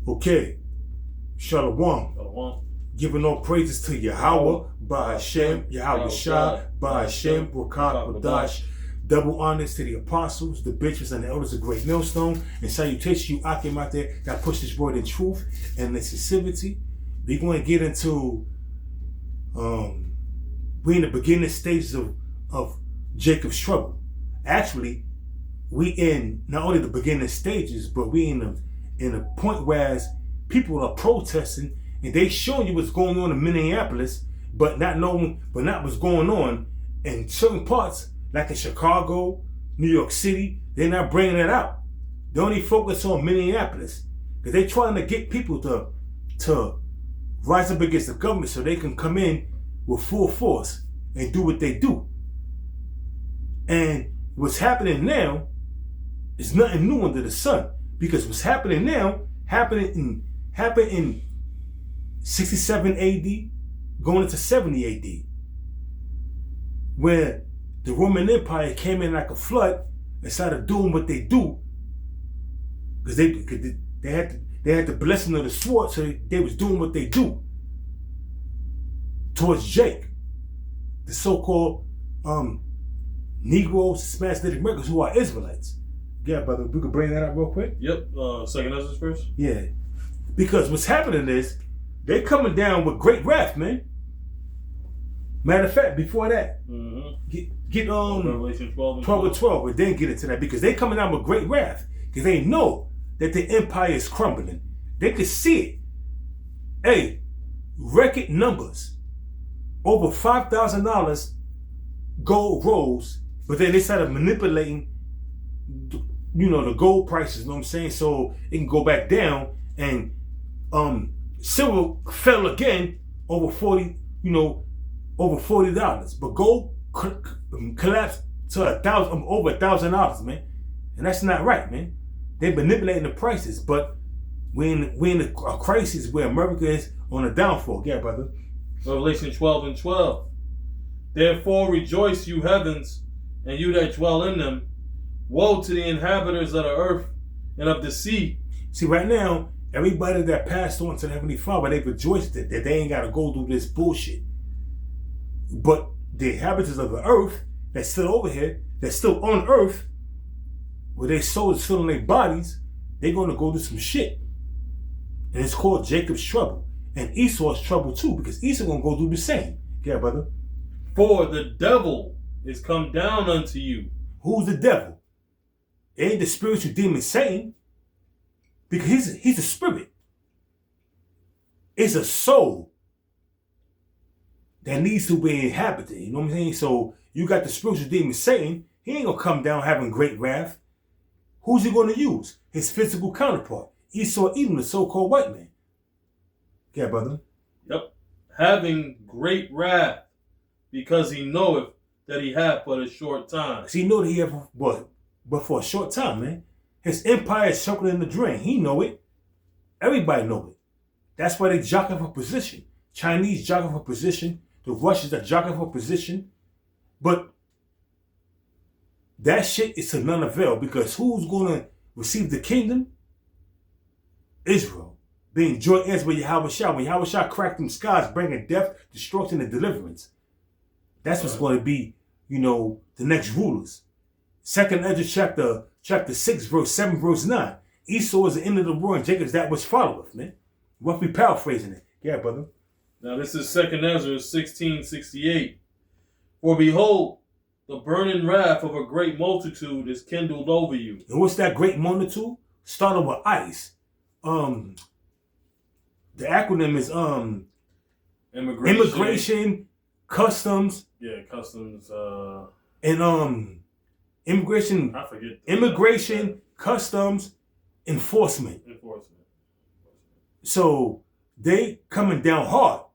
Okay, Shalom. Shalom. Giving all praises to Yahweh, Ba'Hashem, Yahweh Shah, Ba'Hashem, Bukak, Wadash. Double honors to the apostles, the bishops, and the elders of Great Millstone. And salutation you Akim out there that push this word in truth and in sincerity. We're going to get into we in the beginning stages of Jacob's trouble. Actually, we in not only the beginning stages, but we in a point where people are protesting and they showing you what's going on in Minneapolis, but not what's going on in certain parts, like in Chicago, New York City. They're not bringing it out. They only focus on Minneapolis because they're trying to get people to rise up against the government so they can come in with full force and do what they do. And what's happening now is nothing new under the sun, because what's happening now happened in 67 AD, going into 70 AD, where the Roman Empire came in like a flood and started doing what they do, because they had the blessing of the sword, so they was doing what they do towards Jake, the so-called Negroes, Spanish Americans who are Israelites. Yeah, brother, we could bring that up real quick. Yep. Second Ezra first. Yeah, because what's happening is they coming down with great wrath, man. Matter of fact, before that, get Revelation 12 and 12, but then get into that, because they coming down with great wrath because they know that the empire is crumbling. They could see it. Hey, record numbers, over $5,000 gold rose, but then they started manipulating, the gold prices. You know what I'm saying? So it can go back down, and silver fell again over $40. Over $40, but gold collapsed to over $1,000, man, and that's not right, man. They're manipulating the prices, but we're in a crisis where America is on a downfall. Yeah, brother. Revelation 12 and 12. Therefore rejoice, you heavens, and you that dwell in them. Woe to the inhabitants of the earth and of the sea. See, right now, everybody that passed on to the Heavenly Father, they rejoiced that they ain't got to go through this bullshit. But the inhabitants of the earth that's still over here, that's still on earth, where their souls still in their bodies, they're going to go through some shit. And it's called Jacob's trouble. And Esau's trouble too, because Esau going to go through the same. Yeah, brother. For the devil is come down unto you. Who's the devil? It ain't the spiritual demon Satan, because he's a spirit. It's a soul that needs to be inhabited. You know what I'm saying? So you got the spiritual demon Satan. He ain't gonna come down having great wrath. Who's he gonna use? His physical counterpart, Esau Edom, the so-called white man. Yeah, brother. Yep. Having great wrath, because he knoweth that he hath but a short time. So he know that he have what? But for a short time, man. His empire is circling the drain. He know it. Everybody know it. That's why they jockeying for position. Chinese jockeying for position. The Russians are jockeying for position. But that shit is to none avail, because who's going to receive the kingdom? Israel. Being joint heirs with Yahweh Shah. When Yahweh Shah cracked them skies, bringing death, destruction, and deliverance. That's what's going to be, the next rulers. Second Ezra chapter 6, verse 7, verse 9. Esau is the end of the world, and Jacob is that which followeth, man. Roughly paraphrasing it. Yeah, brother. Now this is 2 Ezra 16:68. For behold, the burning wrath of a great multitude is kindled over you. And what's that great multitude? Starting with ICE. The acronym is Immigration, Customs. Yeah, Customs. And Immigration. I forget. Immigration, Customs, Enforcement. So they coming down hard,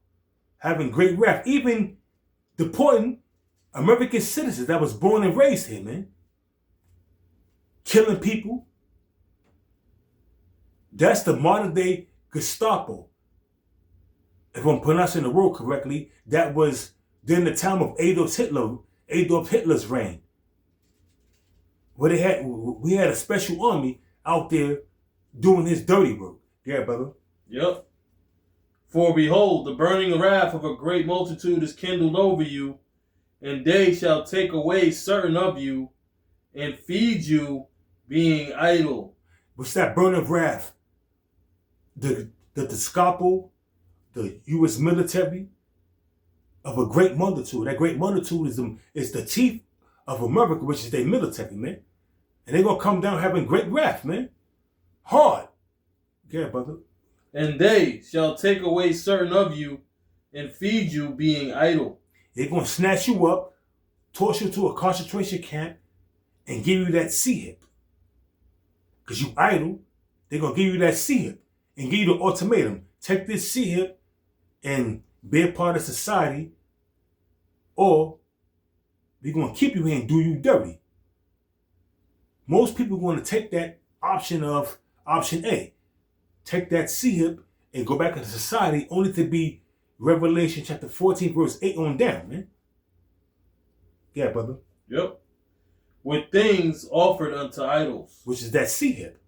having great wrath, even deporting American citizens that was born and raised here, man. Killing people. That's the modern day Gestapo. If I'm pronouncing the word correctly, that was during the time of Adolf Hitler's reign. Where we had a special army out there doing his dirty work. Yeah, brother. Yep. For behold, the burning wrath of a great multitude is kindled over you, and they shall take away certain of you, and feed you, being idle. What's that burning wrath? The scalpel, the U.S. military of a great multitude. That great multitude is the teeth of America, which is their military, man. And they're going to come down having great wrath, man. Hard. Yeah, brother. And they shall take away certain of you, and feed you, being idle. They're going to snatch you up, toss you to a concentration camp, and give you that C-hip. Because you idle, they're going to give you that C-hip and give you the ultimatum. Take this C-hip and be a part of society, or we're going to keep you here and do you dirty. Most people are going to take that option A. Take that C-hip and go back into society, only to be Revelation chapter 14, verse 8 on down, man. Yeah, brother. Yep. With things offered unto idols. Which is that C-hip.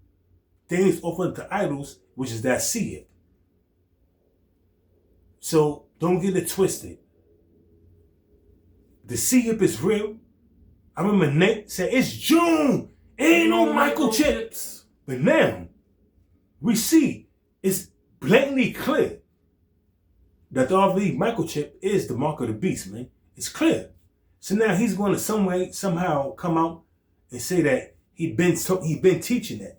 Things offered unto idols, which is that C-hip. So don't get it twisted. The C-hip is real. I remember Nate said, it's June. Ain't no microchips. But now, we see it's blatantly clear that the RV microchip is the mark of the beast, man. It's clear. So now he's going to somehow come out and say that he been teaching that.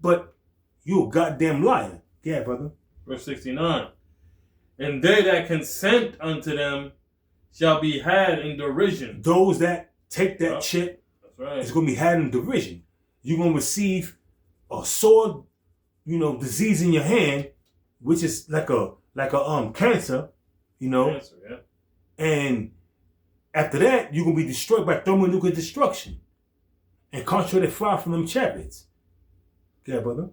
But you a goddamn liar. Yeah, brother. Verse 69. And they that consent unto them shall be had in derision. Those that take that chip, that's right, it's going to be had in derision. You're going to receive a sword, disease in your hand, which is like a cancer, Cancer, yeah. And after that, you're going to be destroyed by thermonuclear destruction and concentrated fire from them chariots. Yeah, brother.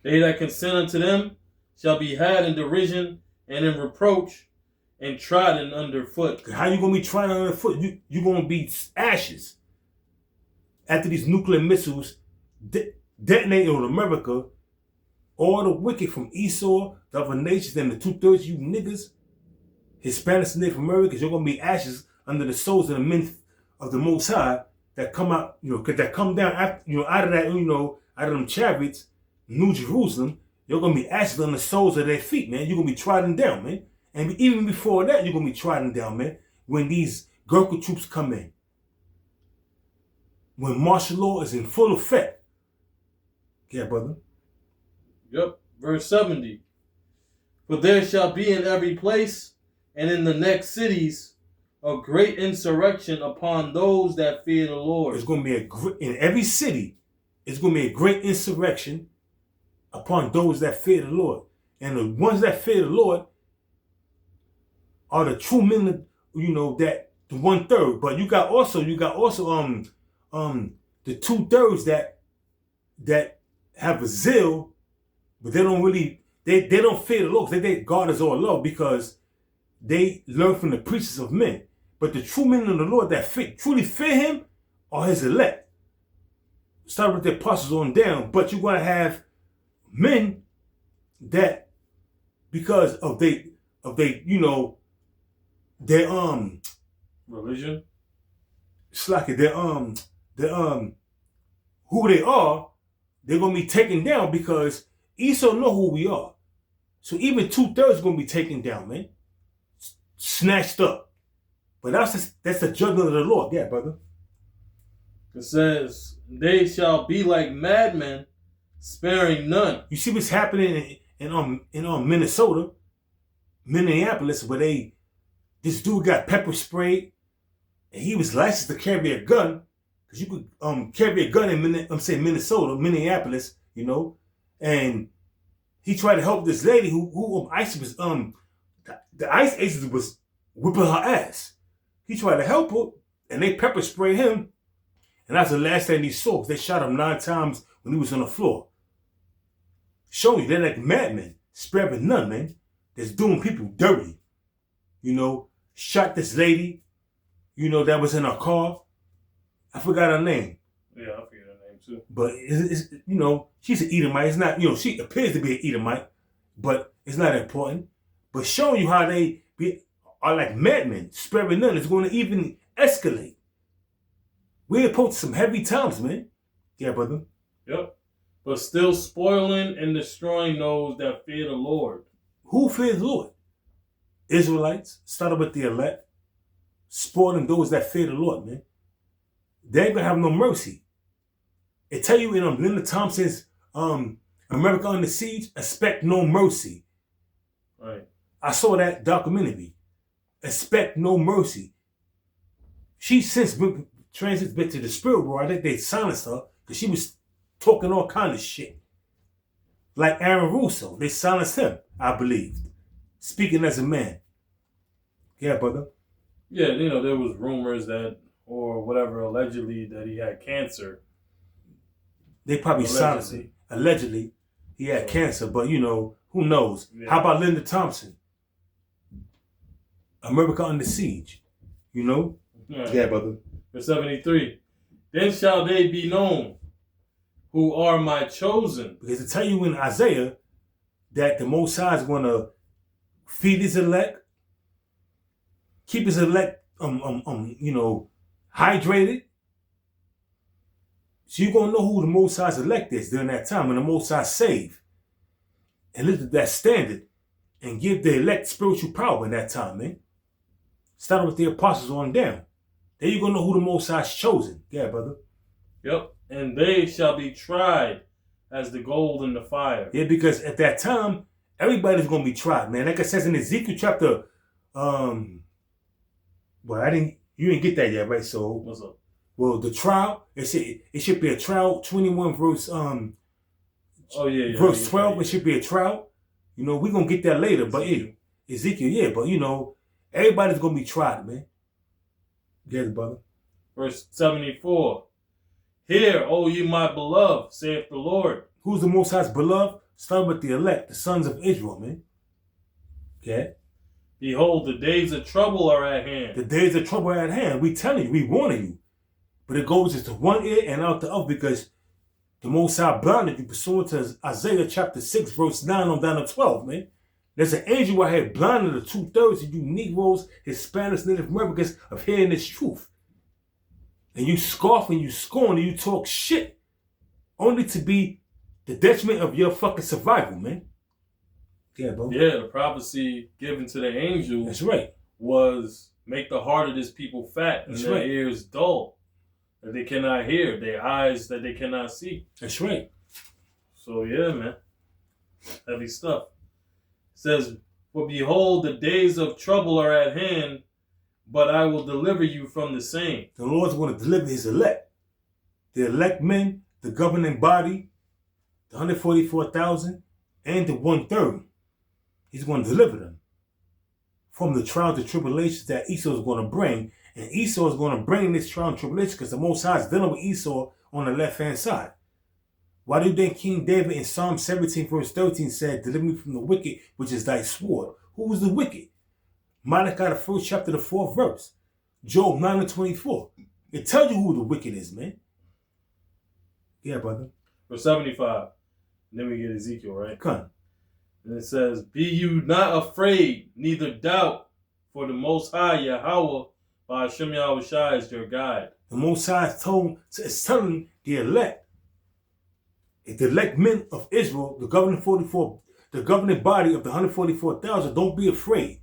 They that consent unto them shall be had in derision and in reproach and trodden underfoot. How you going to be trodden underfoot? You're going to be ashes. After these nuclear missiles detonate on America, all the wicked from Esau, the other nations, and the 2/3 you niggas, Hispanics and Native Americans, you're going to be ashes under the souls of the men of the Most High that come out, that come down after, out of that, out of them chariots, New Jerusalem. You're going to be ashes on the soles of their feet, man. You're going to be trodden down, man. And even before that, you're going to be trodden down, man, when these Gurkha troops come in. When martial law is in full effect. Yeah, brother. Yep. Verse 70. For there shall be in every place and in the next cities a great insurrection upon those that fear the Lord. It's going to be in every city, it's going to be a great insurrection upon those that fear the Lord. And the ones that fear the Lord are the true men, that the 1/3. But you got also the 2/3 that have a zeal, but they don't really they don't fear the Lord. They think God is all love because they learn from the preachers of men. But the true men of the Lord that truly fear Him are His elect. Start with the apostles on down, but you're going to have men that, because of their religion, slack it, who they are, they're going to be taken down because Esau know who we are. So even 2/3 going to be taken down, man. Snatched up. But that's the judgment of the Lord. Yeah, brother. It says, they shall be like madmen, sparing none. You see what's happening in Minnesota, Minneapolis, where this dude got pepper sprayed, and he was licensed to carry a gun, because you could carry a gun in Minnesota, Minneapolis, and he tried to help this lady who ICE was the ICE agents was whipping her ass. He tried to help her, and they pepper sprayed him, and that's the last thing he saw. They shot him 9 times when he was on the floor. Showing you they're like madmen, sparing none, man. That's doing people dirty. Shot this lady, that was in her car. I forgot her name. Yeah, I forget her name too. But it's she's an Edomite. It's not, she appears to be an Edomite, but it's not important. But showing you how they are like madmen, sparing none. It's going to even escalate. We're approaching some heavy times, man. Yeah, brother. Yep. But still spoiling and destroying those that fear the Lord. Who fears the Lord? Israelites, started with the elect, spoiling those that fear the Lord, man. They ain't gonna have no mercy. It tell you in Linda Thompson's America Under Siege, expect no mercy. Right. I saw that documentary. Expect no mercy. She since transited back to the spirit world. I think they silenced her because she was talking all kind of shit. Like Aaron Russo. They silenced him, I believe. Speaking as a man. Yeah, brother. Yeah, there was rumors that, or whatever, allegedly that he had cancer. They probably silenced him. Allegedly, he had cancer, but who knows? Yeah. How about Linda Thompson? America Under Siege. Right. Yeah, brother. Verse 73. Then shall they be known who are my chosen. Because it tell you in Isaiah that the Most High is going to feed his elect, keep his elect, hydrated. So you're going to know who the Most High's elect is during that time when the Most High save and lift up that standard and give the elect spiritual power in that time, man. Starting with the apostles on down. Then you're going to know who the Most High's chosen. Yeah, brother. Yep. And they shall be tried as the gold in the fire. Yeah, because at that time, everybody's going to be tried, man. Like it says in Ezekiel chapter, you didn't get that yet, right? So, what's up? Well, the trial, it should be a trial, 21 verse, verse 12, it should be a trial. We're going to get that later, but Ezekiel, yeah, but everybody's going to be tried, man. Yes, brother. Verse 74. Hear, O ye my beloved, saith the Lord. Who's the Most High's beloved? Starting with the elect, the sons of Israel, man. Okay. Behold, the days of trouble are at hand. The days of trouble are at hand. We telling you, we warning you. But it goes into one ear and out the other because the Most High blinded you pursuant to Isaiah chapter 6, verse 9 on down to 12, man. There's an angel out here blinding the 2/3 of you Negroes, Hispanics, Native Americans of hearing this truth. And you scoff and you scorn and you talk shit only to be the detriment of your fucking survival, man. Yeah, bro. Yeah, the prophecy given to the angel. That's right. Was make the heart of this people fat and That's their right. ears dull, that they cannot hear, their eyes that they cannot see. That's right. So yeah, man. Heavy stuff. It says, for behold, the days of trouble are at hand, but I will deliver you from the same. The Lord's going to deliver his elect. The elect men, the governing body, the 144,000, and the 1/3. He's going to deliver them from the trials and tribulations that Esau is going to bring. And Esau is going to bring this trial and tribulation because the Most High is dealing with Esau on the left-hand side. Why do you think King David in Psalm 17 verse 13 said, deliver me from the wicked, which is thy sword? Who was the wicked? Malachi, the 1st chapter, the 4th verse. Job 9 and 24. It tells you who the wicked is, man. Yeah, brother. Verse 75. And then we get Ezekiel, right? Come on. And it says, be you not afraid, neither doubt, for the Most High Yahweh, by Hashem Yahushua is your guide. The Most High is telling the elect, the elect men of Israel, the governing body of the 144,000, don't be afraid.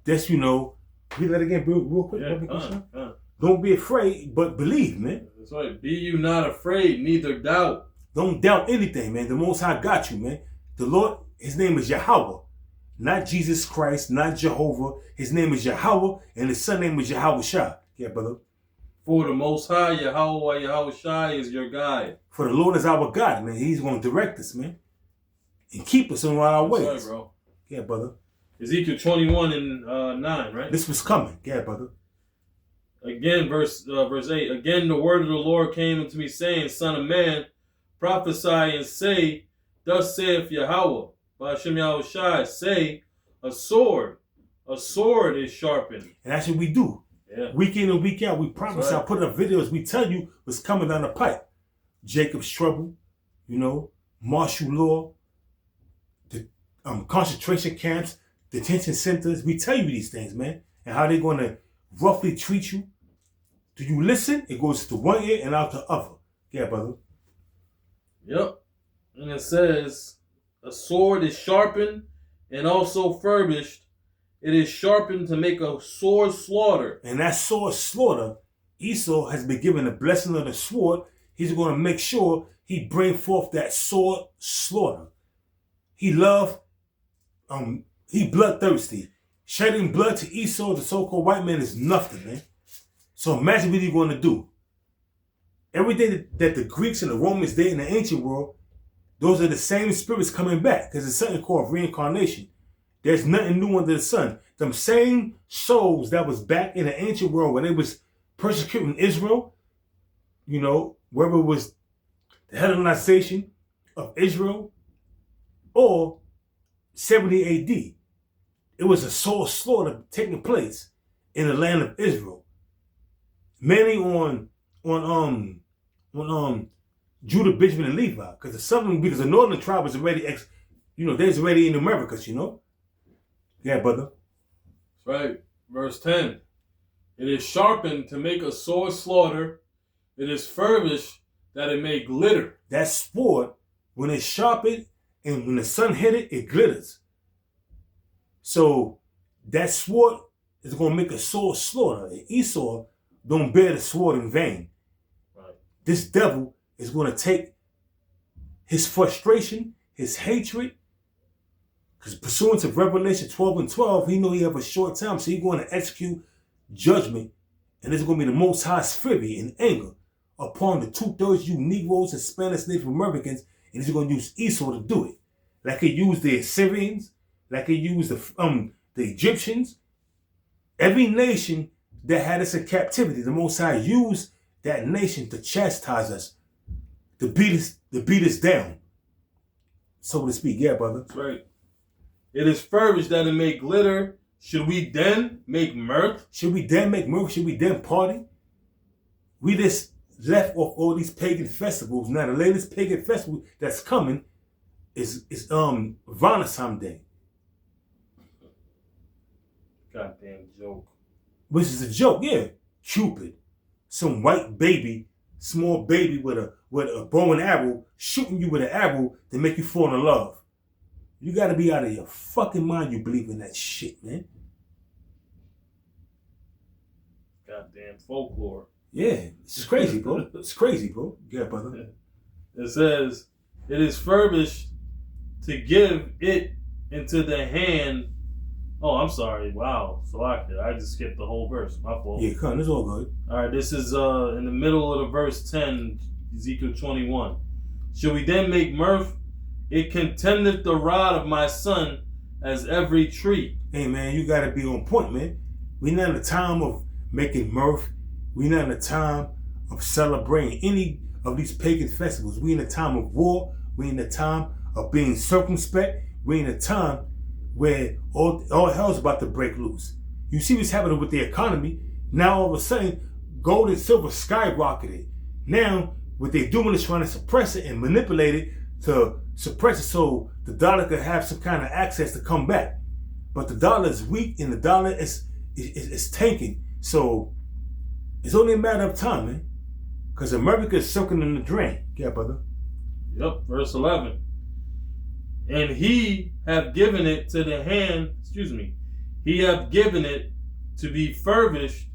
That's, read that again real quick. Yeah, Don't be afraid, but believe, man. That's right. Be you not afraid, neither doubt. Don't doubt anything, man. The Most High got you, man. The Lord, his name is Yahweh. Not Jesus Christ, not Jehovah. His name is Yahweh, and his son name is Yahushua. Yeah, brother. For the Most High, Yahweh, Yahushua is your guide. For the Lord is our God, man. He's going to direct us, man. And keep us in our ways. That's right, bro. Yeah, brother. Ezekiel 21 and 9, right? This was coming. Yeah, brother. Again, verse 8. Again, the word of the Lord came unto me, saying, Son of man, prophesy and say, thus saith Yahweh, by Hashem Yahushua, say, a sword is sharpened. And that's what we do. Yeah. Week in and week out, we promise. Right. I put up videos. We tell you what's coming down the pipe. Jacob's Trouble, martial law, the concentration camps, detention centers. We tell you these things, man, and how they're going to roughly treat you. Do you listen? It goes to one ear and out the other. Yeah, brother. Yep. And it says, a sword is sharpened and also furbished. It is sharpened to make a sword slaughter. And that sword slaughter, Esau has been given the blessing of the sword. He's going to make sure he bring forth that sword slaughter. He bloodthirsty. Shedding blood to Esau, the so-called white man, is nothing, man. So imagine what he's going to do. Everything that the Greeks and the Romans did in the ancient world, those are the same spirits coming back, because it's something called reincarnation. There's nothing new under the sun. Them same souls that was back in the ancient world when they was persecuting Israel, whether it was the Hellenization of Israel or 70 AD, it was a soul slaughter taking place in the land of Israel. Mainly on Judah, Benjamin, and Levi, because the northern tribe was already they's already in Americas, Yeah, brother. That's right. Verse 10. It is sharpened to make a sword slaughter. It is furbished that it may glitter. That sword, when it's sharpened and when the sun hit it, it glitters. So that sword is going to make a sword slaughter. And Esau don't bear the sword in vain. Right. This devil is going to take his frustration, his hatred, because pursuant to Revelation 12 and 12, he know he have a short time, so he's going to execute judgment, and it's going to be the Most High's fury and anger upon the 2/3 you Negroes and Spanish Native Americans, and he's going to use Esau to do it. Like he used the Assyrians, like he used the Egyptians. Every nation that had us in captivity, the Most High used that nation to chastise us, to beat us down, so to speak. Yeah, brother. That's right. It is furbished that it may glitter. Should we then make mirth? Should we then make mirth? Should we then party? We just left off all these pagan festivals. Now the latest pagan festival that's coming is Valentine's Day. Goddamn joke. Which is a joke, yeah. Cupid, some white baby, small baby with a bow and arrow, shooting you with an arrow to make you fall in love. You gotta be out of your fucking mind. You believe in that shit, man. Goddamn folklore. Yeah, it's crazy, bro. It's crazy, bro. Yeah, brother. It says, it is furbished to give it into the hand. Oh, I'm sorry. Wow. So I just skipped the whole verse. My fault. Yeah, come on, it's all good. All right, this is in the middle of the verse 10, Ezekiel 21. Shall we then make mirth? It contendeth the rod of my son as every tree. Hey, man, you gotta be on point, man. We're not in a time of making mirth. We're not in a time of celebrating any of these pagan festivals. We're in a time of war. We're in a time of being circumspect. We're in a time where all hell's about to break loose. You see what's happening with the economy. Now all of a sudden, gold and silver skyrocketed. Now what they're doing is trying to suppress it and manipulate it to suppress it so the dollar could have some kind of access to come back. But the dollar is weak and the dollar is tanking. So it's only a matter of time, man. Because America is soaking in the drain. Yeah, brother. Yep, verse 11. And he have given it to the hand, he have given it to be furbished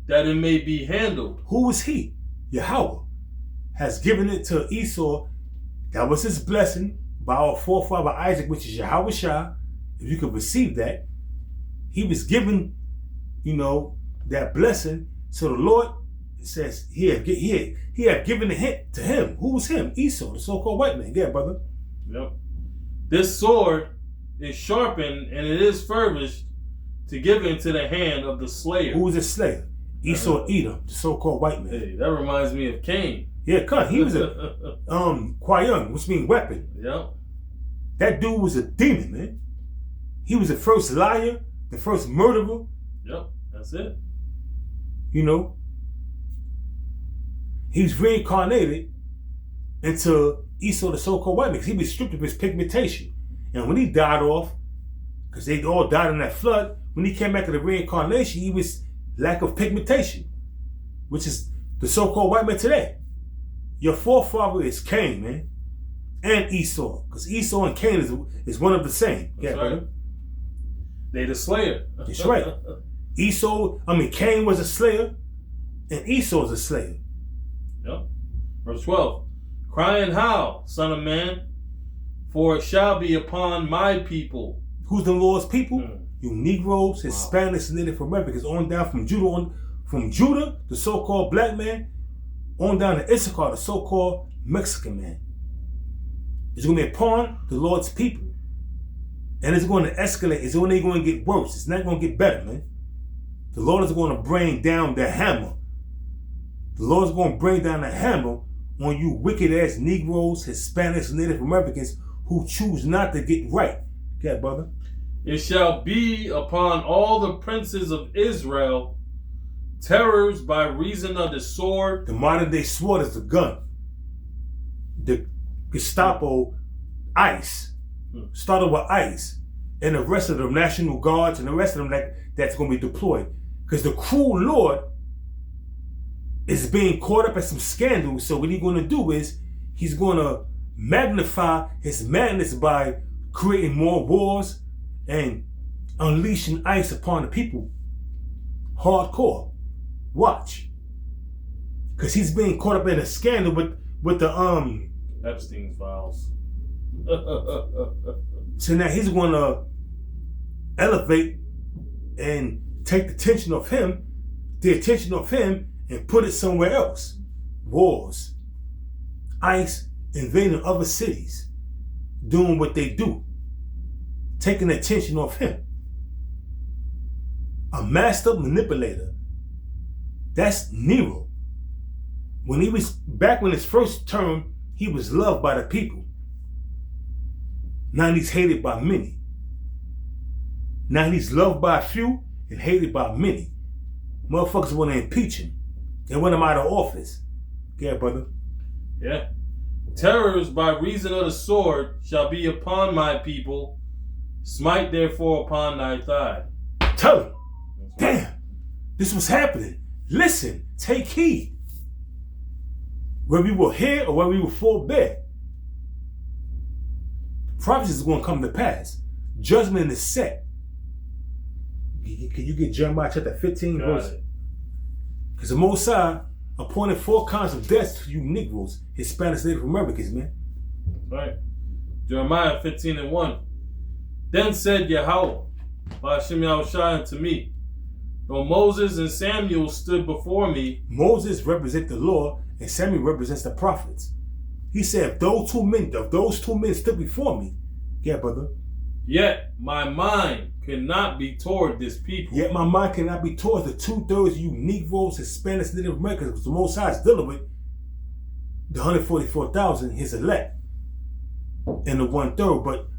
that it may be handled. Who is he? Yahweh has given it to Esau. That was his blessing by our forefather Isaac, which is Yahweh Shah. If you could receive that, he was given, that blessing. So the Lord says he have given it to him. Who was him? Esau, the so-called white man. Yeah, brother. Yep. This sword is sharpened and it is furbished to give into the hand of the slayer. Who was a slayer? Esau Edom, the so-called white man. Hey, that reminds me of Cain. Yeah, he was a Kwayung, which means weapon. Yep. That dude was a demon, man. He was the first liar, the first murderer. Yep, that's it. You know, he was reincarnated into Esau, the so-called white man, because he was stripped of his pigmentation. And when he died off, because they all died in that flood, when he came back to the reincarnation, he was lack of pigmentation, which is the so-called white man today. Your forefather is Cain, man, and Esau, because Esau and Cain is one of the same. That's right. They the slayer. That's right. Cain was a slayer, and Esau is a slayer. Yep. Verse 12. Cry and howl, son of man, for it shall be upon my people. Who's the Lord's people? You Negroes, Hispanics, Native Americans, on down from Judah, the so-called black man, on down to Issachar, the so-called Mexican man. It's going to be upon the Lord's people. And it's going to escalate. It's only going to get worse. It's not going to get better, man. The Lord is going to bring down the hammer. The Lord is going to bring down the hammer on you wicked-ass Negroes, Hispanics, Native Americans who choose not to get right. Okay, brother? It shall be upon all the princes of Israel terrors by reason of the sword. The modern day sword is the gun. The Gestapo, ICE, started with ICE, and the rest of the National Guards and the rest of them that's going to be deployed. Because the cruel Lord is being caught up in some scandals. So what he's going to do is he's going to magnify his madness by creating more wars and unleashing ICE upon the people. Hardcore. Watch. Because he's being caught up in a scandal with the Epstein files. So now he's going to elevate and take the attention of him, and put it somewhere else. Wars. ICE invading other cities, doing what they do, taking the attention off him. A master manipulator. That's Nero. When he was back when his first term, he was loved by the people. Now he's hated by many. Now he's loved by a few and hated by many. Motherfuckers want to impeach him. They want him out of office. Yeah, brother. Yeah. Terrors by reason of the sword shall be upon my people. Smite therefore upon thy thigh. Tell him. Damn. This was happening. Listen. Take heed. Whether we will hear or whether we will forbear. Prophecy is going to come to pass. Judgment is set. Can you get Jeremiah chapter 15 verse? Because the Most High appointed 4 kinds of deaths to you Negroes, Hispanics, Native Americans, man. Right. Jeremiah 15:1. Then said Yahweh by Hashem Yahushua unto me, though Moses and Samuel stood before me. Moses represents the law and Samuel represents the prophets. He said, if those two men stood before me, yeah, brother. Yet my mind cannot be toward this people. Yet my mind cannot be towards the 2/3 of you Negroes, Hispanics, Native Americans, because the Most High is dealing with the 144,000, his elect, and the 1/3. But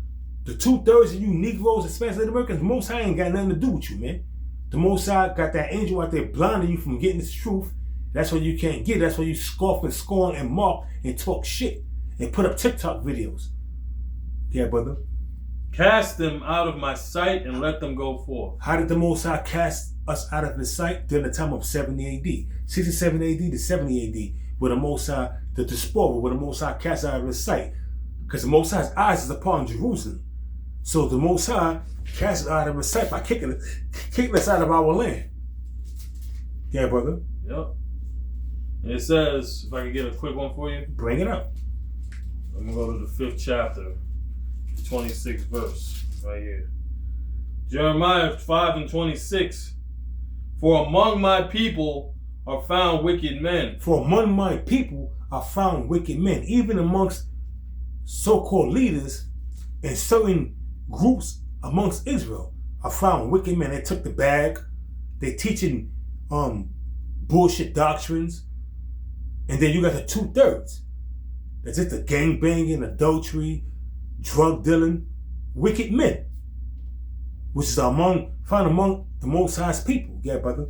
the 2/3 of you Negroes, Hispanics, Native Americans, the Most High ain't got nothing to do with you, man. The Most High got that angel out there blinding you from getting this truth. That's why you can't get it. That's why you scoff and scorn and mock and talk shit and put up TikTok videos. Yeah, brother. Cast them out of my sight and let them go forth. How did the Most High cast us out of his sight? During the time of 70 AD. 67 AD to 70 AD. Where the Most High, the diaspora, where the Most High cast out of his sight. Because the Most High's eyes is upon Jerusalem. So the Most High cast us out of his sight by kicking us out of our land. Yeah, brother. Yep. And it says, if I can get a quick one for you. Bring it up. I'm going to go to the 5th chapter, 26th verse, right here. Jeremiah 5:26. For among my people are found wicked men. For among my people are found wicked men. Even amongst so-called leaders and certain groups amongst Israel are found wicked men. They took the bag. They teaching bullshit doctrines. And then you got the 2/3. That's it, the gang banging, adultery, drug dealing, wicked men. Which is found among the Most High's people. Yeah, brother.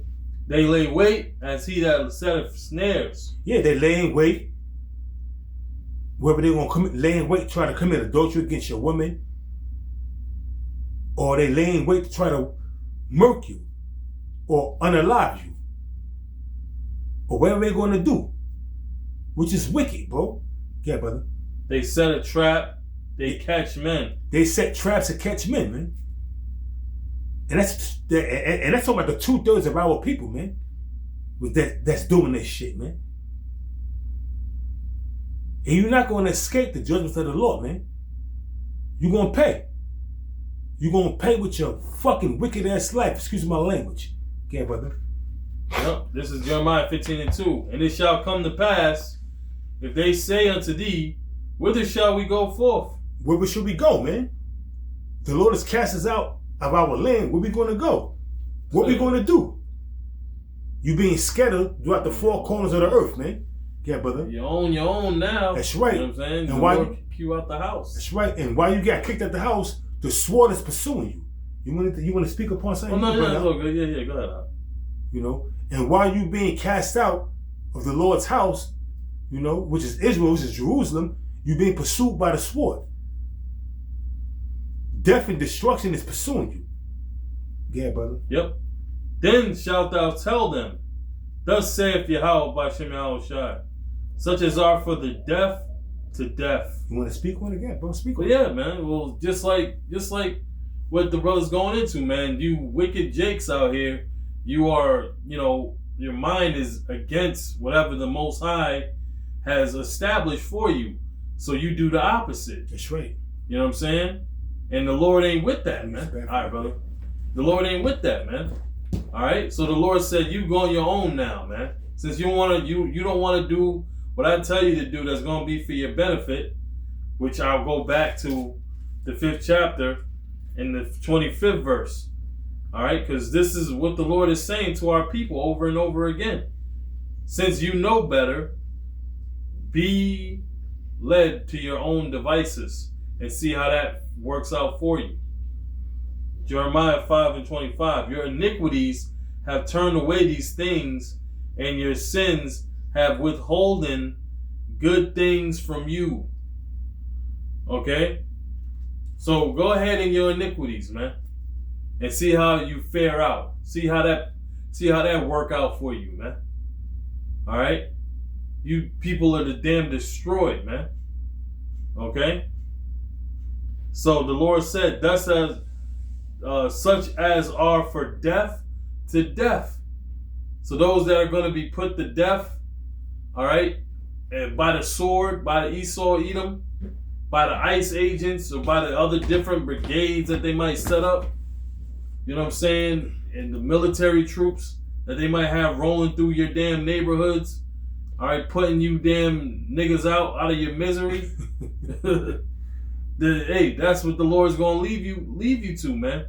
They lay wait as he that setteth snares. Yeah, they lay in wait. Whether they're going to lay in wait, try to commit adultery against your woman, or they lay in wait to try to murk you or unalive you, or whatever they're going to do, which is wicked, bro. Yeah, brother. They set a trap. They catch men. They set traps to catch men, man. And that's talking about the 2/3 of our people, man. That's doing this shit, man. And you're not going to escape the judgments of the Lord, man. You're going to pay. You're going to pay with your fucking wicked ass life. Excuse my language. Okay, brother. Yep. This is Jeremiah 15:2. And it shall come to pass, if they say unto thee, whither shall we go forth? Where should we go, man? The Lord has cast us out of our land. Where we going to go? What we going to do? You being scattered throughout the four corners of the earth, man. Yeah, brother. You own your own now. That's right. You know what I'm saying? And the why Lord kick you out the house. That's right. And while you got kicked out the house, the sword is pursuing you. You want to speak upon something? Oh, no, it's all good. Yeah, go ahead. You know, and while you being cast out of the Lord's house, you know, which is Israel, which is Jerusalem, you being pursued by the sword. Death and destruction is pursuing you. Yeah, brother. Yep. Then shalt thou tell them, thus saith Yahweh by Shem Yahushai, such as are for the deaf to deaf. You want to speak on it again, bro? Speak on it. Yeah, man. Well, just like what the brother's going into, man. You wicked jakes out here, you are, your mind is against whatever the Most High has established for you. So you do the opposite. That's right. You know what I'm saying? And the Lord ain't with that, man. All right, brother. The Lord ain't with that, man. All right. So the Lord said, "You go on your own now, man. Since you don't want to do what I tell you to do, that's going to be for your benefit." Which I'll go back to the 5th chapter in the 25th verse. All right, because this is what the Lord is saying to our people over and over again. Since you know better, be led to your own devices and see how that works out for you. Jeremiah 5:25. Your iniquities have turned away these things, and your sins have withholden good things from you. Okay? So go ahead in your iniquities, man, and see how you fare out. See how that work out for you, man. All right? You people are the damn destroyed, man. Okay? So the Lord said, thus as such as are for death to death. So those that are going to be put to death, all right, and by the sword, by the Esau Edom, by the ICE agents, or by the other different brigades that they might set up, you know what I'm saying, and the military troops that they might have rolling through your damn neighborhoods, all right, putting you damn niggas out of your misery. Hey, that's what the Lord's gonna leave you to, man.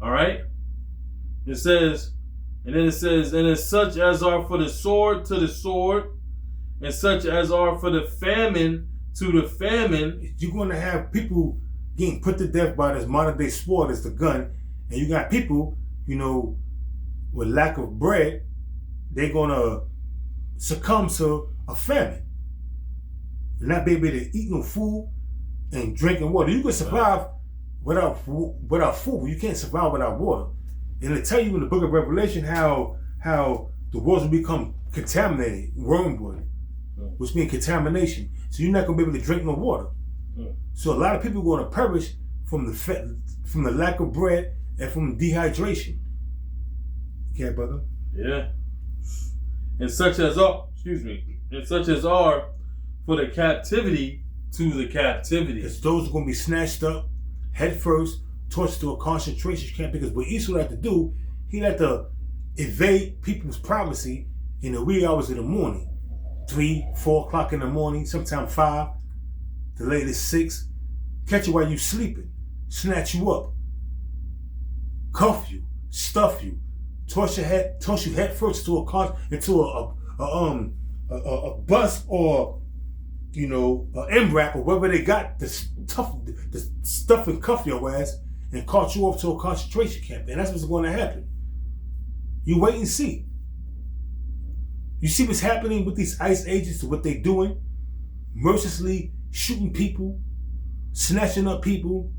All right. It says, and as such as are for the sword to the sword, and such as are for the famine to the famine. You're gonna have people getting put to death by this modern day sword as the gun, and you got people, with lack of bread, they're gonna succumb to a famine. You're not be able to eat no food and drinking water. You can survive without food. You can't survive without water. And they tell you in the book of Revelation how the world will become contaminated, wormwood, which means contamination. So you're not gonna be able to drink no water. So a lot of people are gonna perish from the lack of bread and from dehydration. Okay, brother? Yeah. And such as are for the captivity to the captivity. Because those are going to be snatched up head first, torched to a concentration camp. Because what Esau had to do, he had to evade people's privacy in the wee hours of the morning. 3, 4 o'clock in the morning, sometimes 5, the latest 6. Catch you while you sleeping, snatch you up, cuff you, stuff you, toss you head first into a bus or an MRAP or whatever they got the stuff and cuff your ass and cart you off to a concentration camp. And that's what's going to happen. You wait and see. You see what's happening with these ICE agents, what they're doing? Mercilessly shooting people, snatching up people,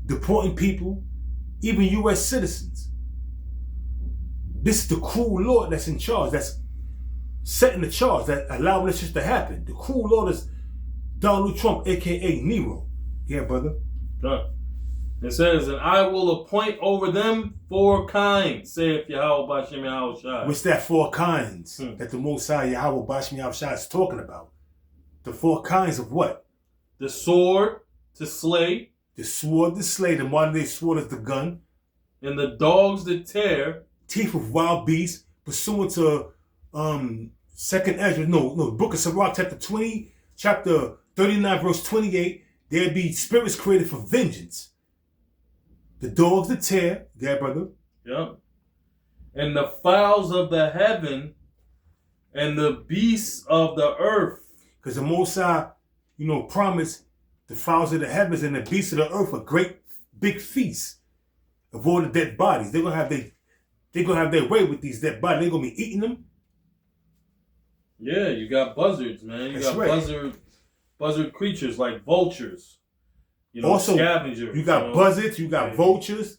deporting people, even U.S. citizens. This is the cruel Lord that's in charge, that's setting the charge, that allowing this shit to happen. The cruel Lord is Donald Trump, a.k.a. Nero. Yeah, brother. Done. It says, and I will appoint over them 4 kinds, saith Yahweh Bashem Yahweh Shai. What's that 4 kinds that the Most High Yahweh Bashem Yahweh Shai is talking about? The 4 kinds of what? The sword to slay. The sword to slay. The modern day sword is the gun. And the dogs to tear. Teeth of wild beasts, pursuant to Second Ezra, no, Book of Sirach, chapter 20, chapter 39, verse 28. There be spirits created for vengeance. The dogs to tear, yeah, brother. Yep. And the fowls of the heaven and the beasts of the earth. Because the Most High, promised the fowls of the heavens and the beasts of the earth a great big feast of all the dead bodies. They're gonna have their way with these dead bodies. They're gonna be eating them. Yeah, you got buzzards, man. You got right. buzzard creatures like vultures. Also, scavengers. You got buzzards, you got vultures.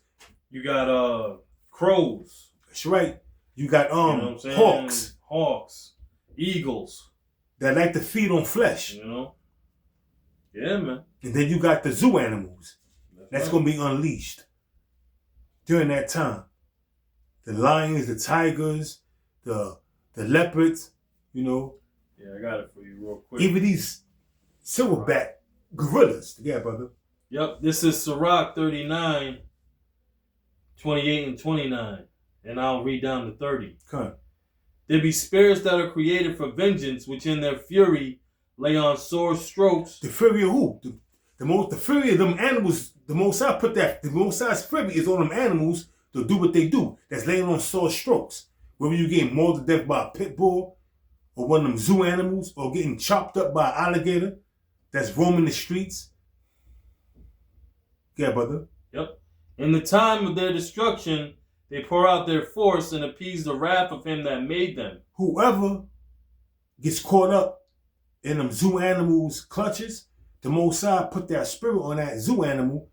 You got crows. That's right. You got hawks. Hawks. Eagles. That like to feed on flesh. Yeah, man. And then you got the zoo animals. That's right. Gonna be unleashed during that time. The lions, the tigers, the leopards, Yeah, I got it for you real quick. Even these silverback gorillas. Yeah, brother. Yep, this is Sirach 39, 28 and 29. And I'll read down to 30. Okay. There be spirits that are created for vengeance, which in their fury lay on sore strokes. The fury of who? The fury of them animals. The Most High put that. The Most High's fury is on them animals to do what they do. That's laying on sore strokes. Whether you getting mauled to death by a pit bull, or one of them zoo animals, or getting chopped up by an alligator that's roaming the streets. Yeah, brother. Yep. In the time of their destruction, they pour out their force and appease the wrath of him that made them. Whoever gets caught up in them zoo animals' clutches, the Most High put that spirit on that zoo animal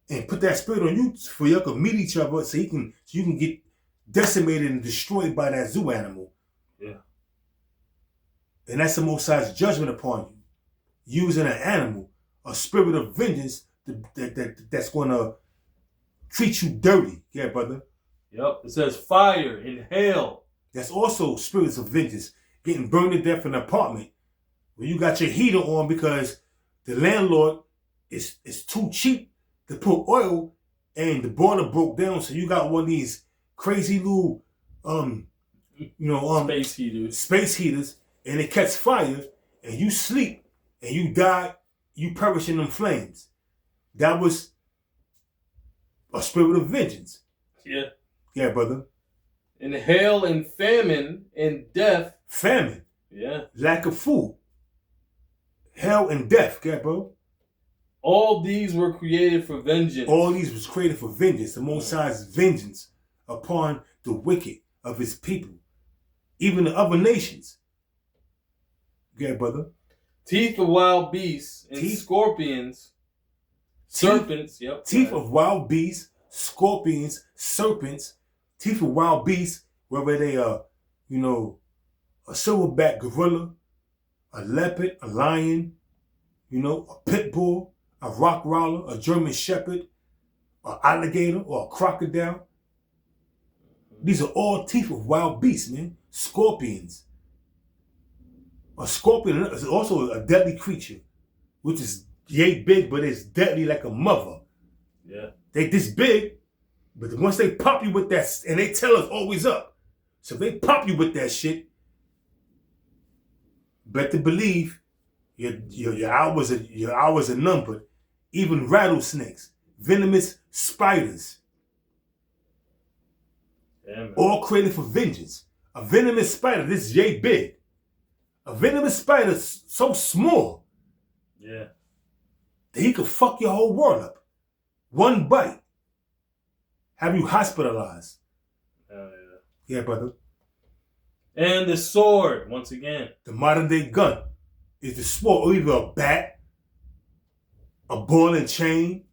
and put that spirit on you for y'all can meet each other so you can get decimated and destroyed by that zoo animal. Yeah. And that's the Most High's judgment upon you. Using an animal, a spirit of vengeance that's going to treat you dirty. Yeah, brother. Yep. It says fire and hail. That's also spirits of vengeance. Getting burned to death in an apartment where you got your heater on because the landlord is too cheap to put oil and the boiler broke down. So you got one of these crazy little, space heaters and it catch fire and you sleep and you die, you perish in them flames. That was a spirit of vengeance. Yeah. Yeah, brother. And hail and famine and death. Famine. Yeah. Lack of food. Hell and death. Yeah, bro. All these were created for vengeance. All these was created for vengeance. The Most High's vengeance upon the wicked of his people. Even the other nations. Yeah, brother. Teeth of wild beasts and scorpions. Serpents. Yep. Teeth of wild beasts, scorpions, serpents. Teeth of wild beasts, whether they are, a silverback gorilla, a leopard, a lion, a pit bull, a rock roller, a German shepherd, an alligator, or a crocodile. These are all teeth of wild beasts, man. Scorpions. A scorpion is also a deadly creature, which is yay big, but it's deadly like a mother. Yeah. They this big, but once they pop you with that, and they tell us always up. So if they pop you with that shit, better believe your hours are numbered. Even rattlesnakes, venomous spiders, all created for vengeance. A venomous spider, this is yay big. A venomous spider so small, that he could fuck your whole world up. One bite, have you hospitalized. Yeah. Yeah, brother. And the sword, once again. The modern day gun is the sword, or either a bat, a ball and chain,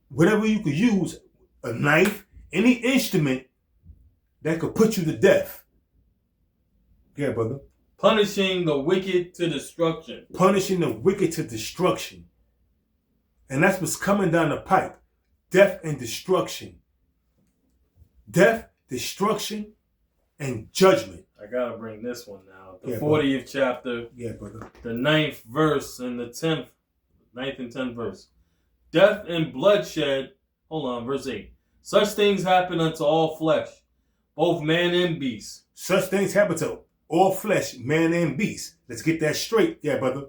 whatever you could use, a knife, any instrument that could put you to death. Yeah, brother. Punishing the wicked to destruction. Punishing the wicked to destruction. And that's what's coming down the pipe. Death and destruction. Death, destruction, and judgment. I gotta bring this one now. The 40th brother. chapter. Yeah, brother. The 9th verse and the 9th and 10th verse. Death and bloodshed. Hold on, verse 8. Such things happen unto all flesh, both man and beast. Such things happen to all flesh, man and beast. Let's get that straight. Yeah, brother.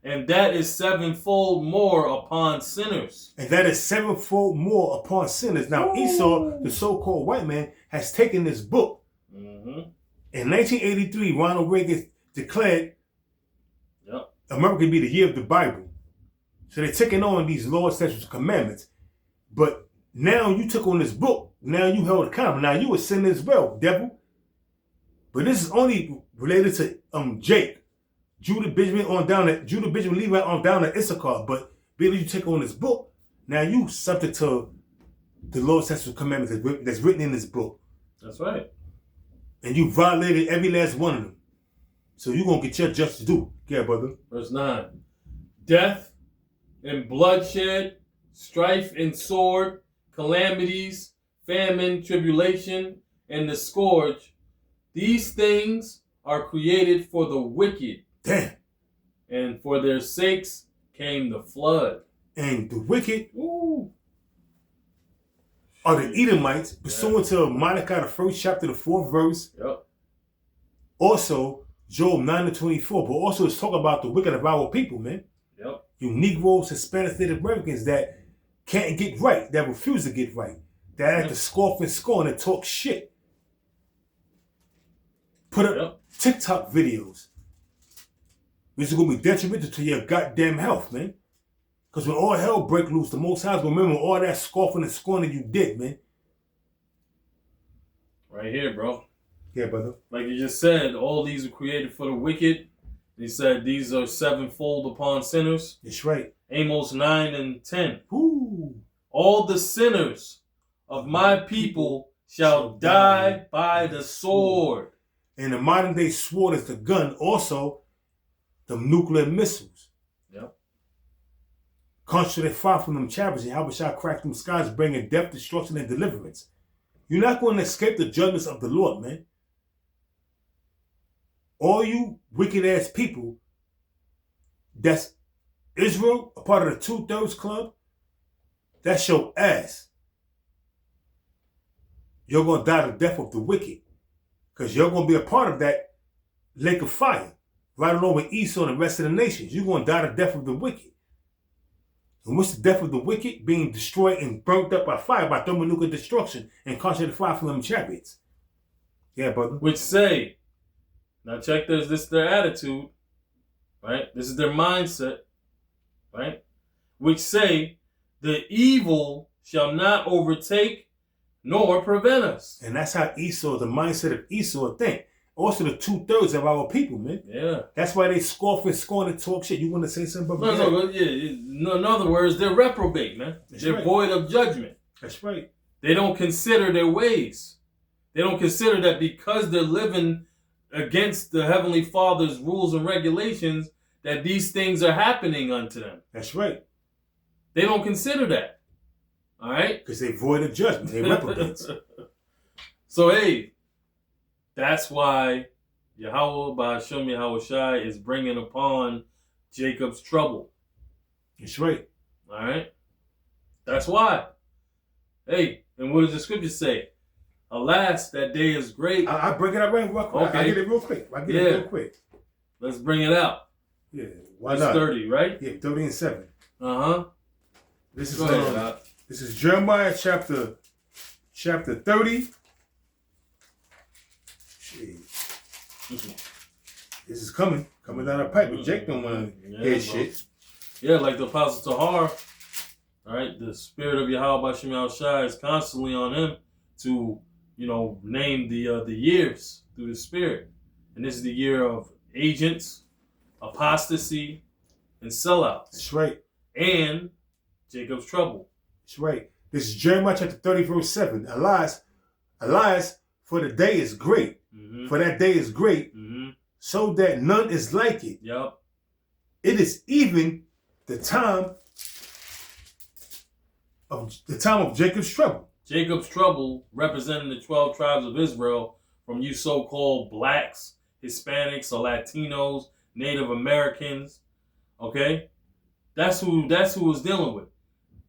And that is sevenfold more upon sinners. And that is sevenfold more upon sinners. Now, Esau, the so-called white man, has taken this book. Mm-hmm. In 1983, Ronald Reagan declared Yep. America to be the year of the Bible. So they're taking on these laws, statutes, and commandments. But now you took on this book. Now you held accountable. Now you a sinner as well, devil. But this is only related to Jake, Judah Benjamin Levi on down to Issachar. But being you take on this book, now you subject to the laws, statutes, and commandments that's written in this book. That's right. And you violated every last one of them. So you're going to get your justice due. Yeah, brother. Verse 9. Death and bloodshed, strife and sword, calamities, famine, tribulation, and the scourge. These things are created for the wicked. Damn. And for their sakes came the flood. And the wicked Ooh. are the Edomites, pursuant to Malachi, the 1st chapter, the 4th verse. Yep. Also, Job 9-24. But also it's talking about the wicked of our people, man. Yep. You Negroes, Hispanics, Native Americans that can't get right, that refuse to get right, that have to scoff and scorn and talk shit. Put up TikTok videos. This is going to be detrimental to your goddamn health, man. Because when all hell break loose, the Most High's going to remember all that scoffing and scorning you did, man. Right here, bro. Yeah, brother. Like you just said, all these are created for the wicked. He said these are sevenfold upon sinners. That's right. Amos 9 and 10. Ooh. All the sinners of my people shall die by the sword. And the modern day sword is the gun. Also, the nuclear missiles. Yep. Concentrate fire from them chapters and how shall crack them skies, bringing death, destruction, and deliverance. You're not going to escape the judgments of the Lord, man. All you wicked ass people, that's Israel, a part of the 2/3 club, that's your ass. You're going to die the death of the wicked. Because you're going to be a part of that lake of fire. Right along with Esau and the rest of the nations. You're going to die the death of the wicked. And what's the death of the wicked? Being destroyed and burnt up by fire, by thermonuclear destruction and concentrated fire from them chariots. Yeah, brother. Which say, now check this is their attitude, right? This is their mindset, right? Which say, the evil shall not overtake nor prevent us. And that's how Esau, the mindset of Esau think. Also the 2/3 of our people, man. Yeah. That's why they scoff and scorn and talk shit. You want to say something about No, in other words, they're reprobate, man. They're void of judgment. That's right. They don't consider their ways. They don't consider that because they're living against the Heavenly Father's rules and regulations, that these things are happening unto them. That's right. They don't consider that. All right? Because they void of judgment. They reprobates. So, hey, that's why Yahweh Ba'Hashem Yahushai is bringing upon Jacob's trouble. That's right. All right? That's why. Hey, and what does the scripture say? Alas, that day is great. I'll bring it up real quick. Okay. I'll get it real quick. Let's bring it out. Yeah. Why Verse not? 30, right? Yeah, 30 and 7. Uh-huh. This is Go ahead, Doc. this is Jeremiah chapter 30. Shit. This is coming down the pipe, but Jake don't want to hear shit. Yeah, like the Apostle Tahar, all right, the spirit of Yahweh Ba'Shem Yahushai is constantly on him to name the years through the Spirit. And this is the year of agents, apostasy, and sellouts. That's right. And Jacob's trouble. That's right. This is Jeremiah chapter 30, verse 7. Alas, for the day is great. Mm-hmm. For that day is great, Mm-hmm. so that none is like it. Yep. It is even the time of Jacob's trouble. Jacob's trouble, representing the 12 tribes of Israel, from you so-called blacks, Hispanics, or Latinos, Native Americans. Okay, that's who it's dealing with.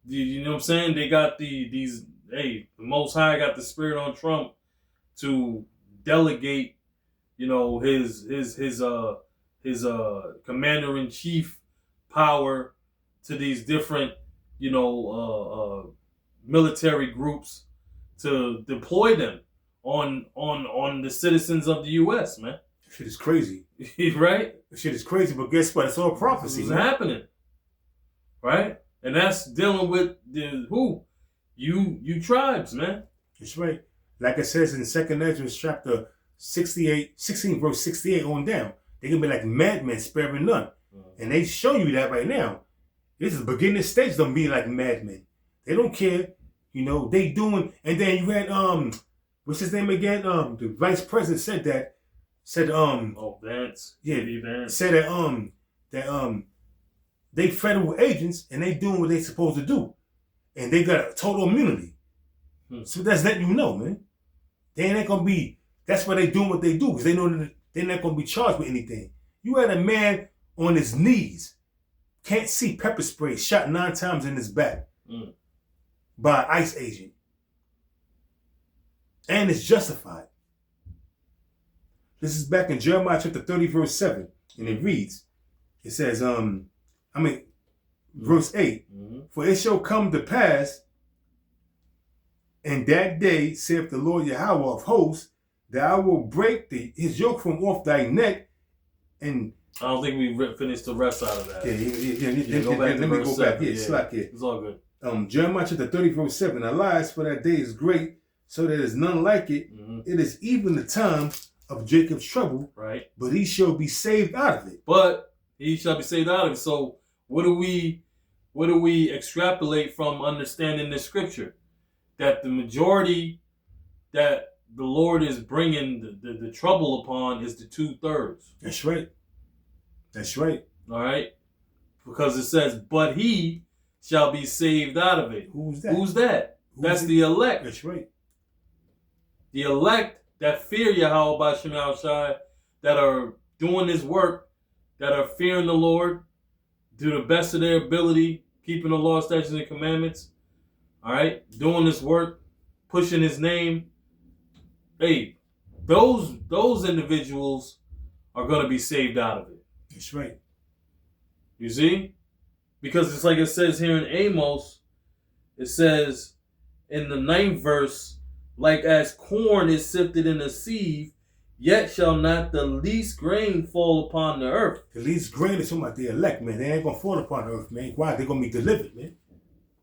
You know what I'm saying? They got the Most High got the spirit on Trump to delegate, his commander-in-chief power to these different, military groups to deploy them on the citizens of the U.S., man. Shit is crazy. Right? Shit is crazy, but guess what? It's all prophecy. It's happening. Right? And that's dealing with you tribes, man. That's right. Like it says in 2nd Ezra chapter 16 verse 68 on down. They can be like madmen sparing none. And they show you that right now. This is the beginning stage of them being like madmen. They don't care. They doing, and then you had what's his name again? The vice president said Vance. Yeah, Vance. said that they federal agents and they doing what they supposed to do. And they got a total immunity. So that's letting you know, man. They ain't gonna be, that's why they doing what they do, because they know that they're not gonna be charged with anything. You had a man on his knees, can't see, pepper spray, shot 9 times in his back by an ICE agent. And it's justified. This is back in Jeremiah chapter 30, verse 7. And it reads, it says, verse 8, for it shall come to pass in that day, saith the Lord Yahweh of hosts, that I will break his yoke from off thy neck. And I don't think we finished the rest out of that. Let me go back. Yeah, slack here. It's all good. Jeremiah chapter 30, verse 7. Alas, for that day is great, so that there is none like it. It is even the time of Jacob's trouble, right? But he shall be saved out of it. But he shall be saved out of it. So what do we extrapolate from understanding this scripture? That the majority that the Lord is bringing the trouble upon is the 2/3. That's right. That's right. All right? Because it says, but he shall be saved out of it. Who's that? Who's that? That's the elect. That's right. The elect that fear Yahweh by Shema Shai, that are doing this work, that are fearing the Lord, to the best of their ability, keeping the law, statutes, and commandments. All right? Doing this work, pushing his name. Hey, those individuals are going to be saved out of it. That's right. You see? Because it's like it says here in Amos, it says in the 9th verse, like as corn is sifted in a sieve, yet shall not the least grain fall upon the earth. The least grain is talking about the elect, man. They ain't going to fall upon the earth, man. Why? They're going to be delivered, man.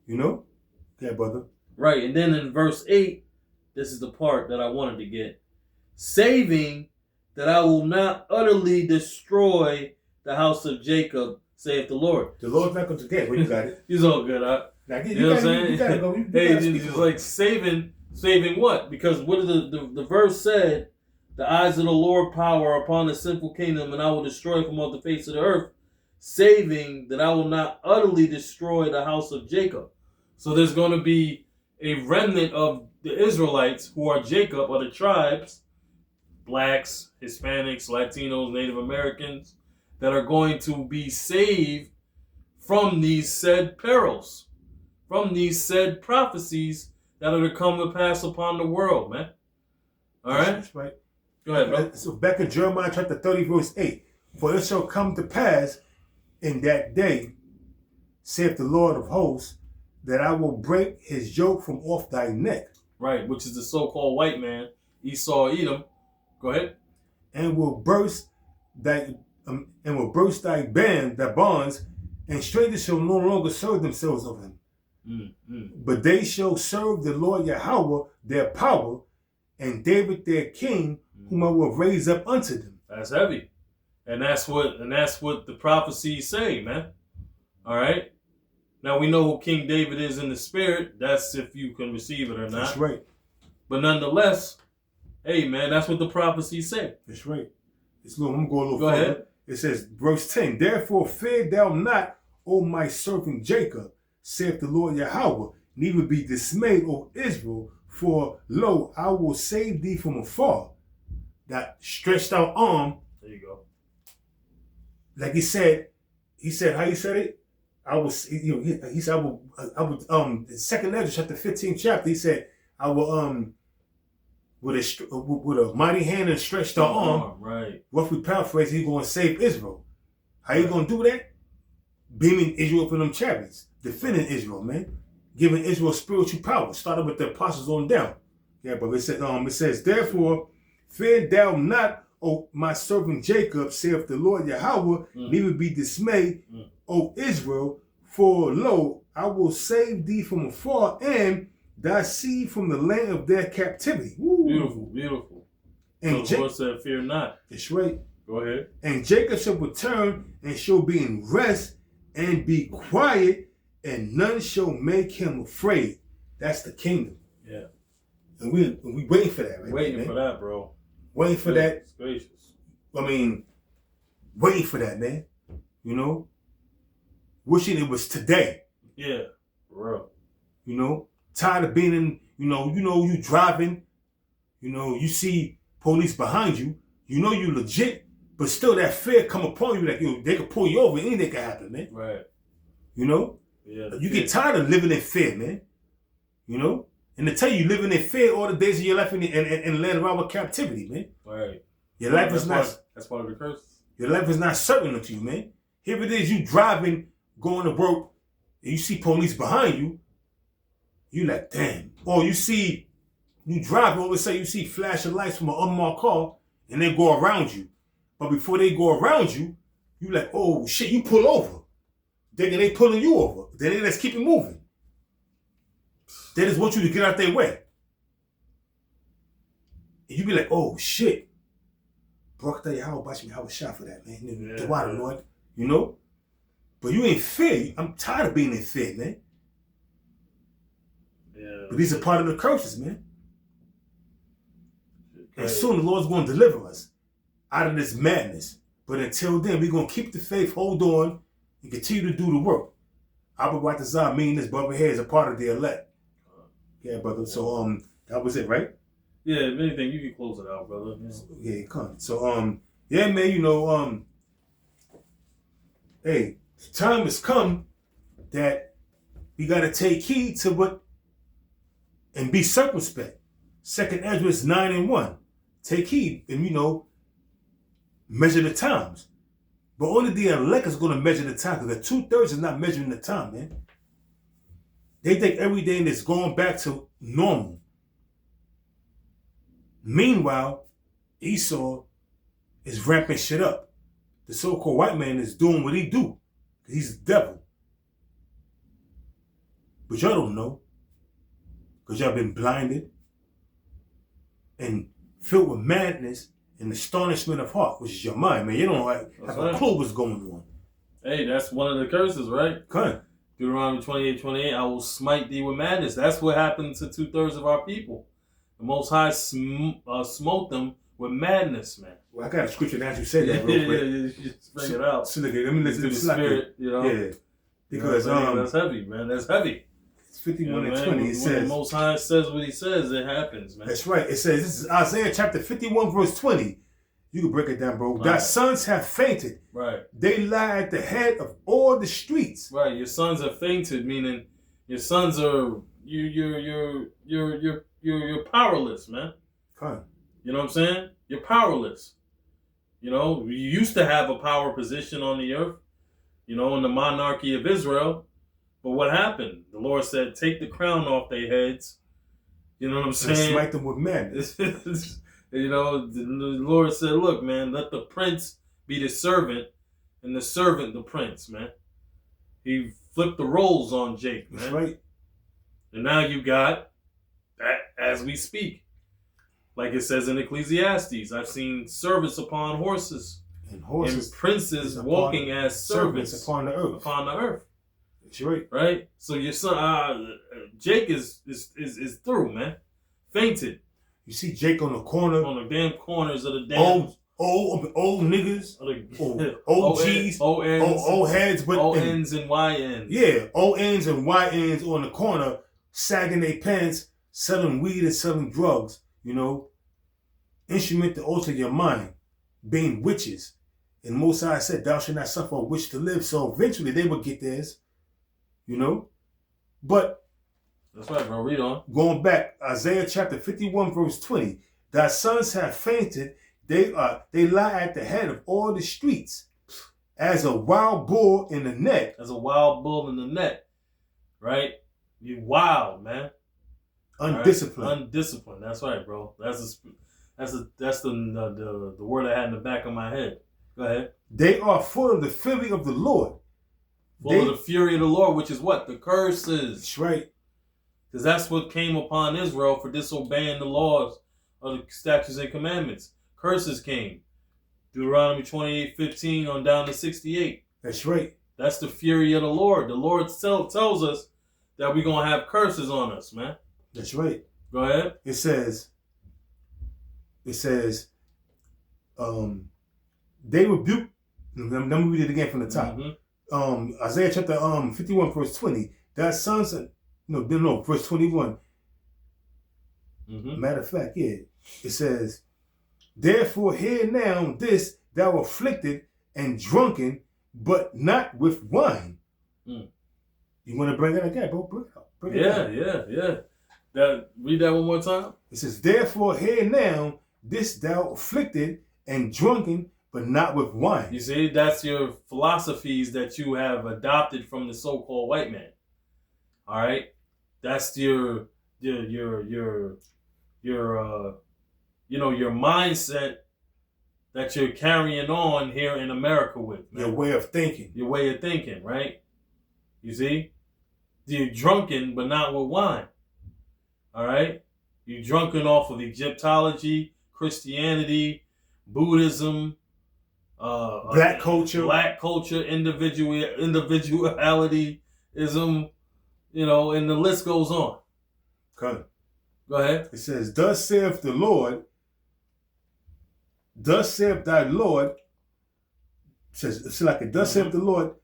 You know? Yeah, brother. Right. And then in verse 8, this is the part that I wanted to get. Saving that I will not utterly destroy the house of Jacob, saith the Lord. The Lord's not going to get. Well, you got it. He's all good, huh? Now, you know what I'm saying? You got to go. Hey, it's like saving what? Because what the verse said, the eyes of the Lord power upon the sinful kingdom, and I will destroy from off the face of the earth. Saving that I will not utterly destroy the house of Jacob. So there's going to be a remnant of the Israelites who are Jacob, or the tribes, blacks, Hispanics, Latinos, Native Americans, that are going to be saved from these said perils, from these said prophecies that are to come to pass upon the world, man. All right? That's right. Go ahead, bro. So back in Jeremiah chapter 30, verse 8, for it shall come to pass in that day, saith the Lord of hosts, that I will break his yoke from off thy neck. Right, which is the so-called white man, Esau, Edom. Go ahead. And will burst thy bonds, and strangers shall no longer serve themselves of him. But they shall serve the Lord Yahweh their power, and David their king, whom I will raise up unto them. That's heavy. And that's what the prophecies say, man. All right. Now we know who King David is in the spirit. That's if you can receive it or not. That's right. But nonetheless, hey man, that's what the prophecies say. That's right. I'm gonna go a little Go further. ahead. It says, verse 10, therefore fear thou not, O my servant Jacob, saith the Lord Yahweh, neither be dismayed, O Israel, for lo, I will save thee from afar. That stretched out arm. There you go. Like he said, how you said it? He said, I will, second Ezra, chapter 15 chapter, he said, I will, with a mighty hand and stretched out arm, right. Roughly paraphrase, he's going to save Israel. How you going to do that? Beaming Israel from them chariots, defending Israel, man, giving Israel spiritual power. Started with the apostles on down. Yeah, but it says, therefore, fear thou not, O my servant Jacob, saith the Lord Yahweh, neither be dismayed, O Israel, for lo, I will save thee from afar, and thy seed from the land of their captivity. Woo. Beautiful, beautiful. And so the Lord said, fear not. That's right. Go ahead. And Jacob shall return and shall be in rest and be quiet, and none shall make him afraid. That's the kingdom. Yeah. And we waiting for that, right? Waiting for that, bro. Waiting for that. It's gracious. I mean, waiting for that, man. You know? Wishing it was today. Yeah. For real. You know? Tired of being in, you driving, you see police behind you, you legit, but still that fear come upon you, like, they could pull you over, anything can happen, man. Right. Yeah. You get tired of living in fear, man. And to tell you, living in fear all the days of your life and land around with captivity, man. Right. Your life is not. That's part of the curse. Your life is not certain unto you, man. Here it is, you driving, going to work, and you see police behind you. You like, damn. Or you drive, all of a sudden you see flashing lights from an unmarked car, and they go around you. But before they go around you, you like, oh shit, you pull over. They pulling you over. Then they just keep it moving. They just want you to get out their way. And you be like, oh shit. Bro, I tell you how about you, how a shot for that, man. The water, Lord. But you ain't fear. I'm tired of being in fear, man. Yeah. But these are part of the curses, man. And soon the Lord's going to deliver us out of this madness. But until then, we're going to keep the faith, hold on, and continue to do the work. Abba Watazah, me and this brother here is a part of the elect. Yeah, brother. So that was it, right? Yeah, if anything, you can close it out, brother. Yeah, come. So yeah, man, hey, the time has come that we gotta take heed to what and be circumspect. 2nd Ezra 9:1. Take heed and measure the times. But only the elect is gonna measure the time, because the 2/3 is not measuring the time, man. They think everything is going back to normal. Meanwhile, Esau is ramping shit up. The so-called white man is doing what he do. He's the devil. But y'all don't know. Because y'all been blinded and filled with madness and astonishment of heart, which is your mind, man. You don't have a clue what's going on. Hey, that's one of the curses, right? Okay. Deuteronomy 28:28, I will smite thee with madness. That's what happened to 2/3 of our people. The Most High smote them with madness, man. Well, I got a scripture that you said that real quick. Yeah, just bring it out. So, let me listen to the spirit, Yeah. Because that's heavy, man. That's heavy. It's 51 and 20. It says, when the Most High says what he says, it happens, man. That's right. It says, this is Isaiah chapter 51, verse 20. You can break it down, bro. Right. Thy sons have fainted. Right. They lie at the head of all the streets. Right. Your sons have fainted, meaning your sons are you're powerless, man. Okay. You know what I'm saying? You're powerless. You used to have a power position on the earth, in the monarchy of Israel. But what happened? The Lord said, take the crown off their heads. You know what I'm saying? And smite them with madness. The Lord said, look, man, let the prince be the servant and the servant the prince, man. He flipped the roles on Jake, man. That's right. And now you got that as we speak. Like it says in Ecclesiastes, I've seen servants upon horses and and princes walking as servants upon the earth. Upon the earth. That's right. Right? So your son, Jake is through, man. Fainted. You see Jake on the corner. On the damn corners of the damn. Old niggas. Old G's. Old heads. But O-Ns and Y-Ns. Yeah, O-Ns and Y-Ns on the corner, sagging their pants, selling weed and selling drugs, you know. Instrument to alter your mind, being witches. And Mosiah said, thou shalt not suffer a witch to live. So eventually they would get theirs, you know. But that's right, bro. Read on. Going back, Isaiah chapter 51, verse 20. Thy sons have fainted. They lie at the head of all the streets, as a wild bull in the net. As a wild bull in the net, right? You wild, man. Undisciplined. Right? Undisciplined. That's right, bro. That's the word I had in the back of my head. Go ahead. They are full of the fury of the Lord. Full of the fury of the Lord, which is what? The curses. That's right. Because that's what came upon Israel for disobeying the laws of the statutes and commandments. Curses came. Deuteronomy 28:15 on down to 68. That's right. That's the fury of the Lord. The Lord tells us that we're going to have curses on us, man. That's right. Go ahead. It says, they rebuke. Let me read it again from the top. Mm-hmm. Isaiah chapter 51, verse 20. Thy sons, verse 21. Mm-hmm. Matter of fact, yeah. It says, therefore hear now this, thou afflicted and drunken, but not with wine. Mm. You want to bring it again, bro? Bring it out. Yeah. Read that one more time. It says, therefore hear now this, thou afflicted and drunken, but not with wine. You see, that's your philosophies that you have adopted from the so-called white man. All right, that's your mindset that you're carrying on here in America with, man. Your way of thinking. Your way of thinking, right? You see, you're drunken, but not with wine. All right, you're drunken off of Egyptology, Christianity, Buddhism. Black culture, individualityism, and the list goes on. Okay. Go ahead. It says, thus saith the Lord, thus saith thy Lord, saith the Lord,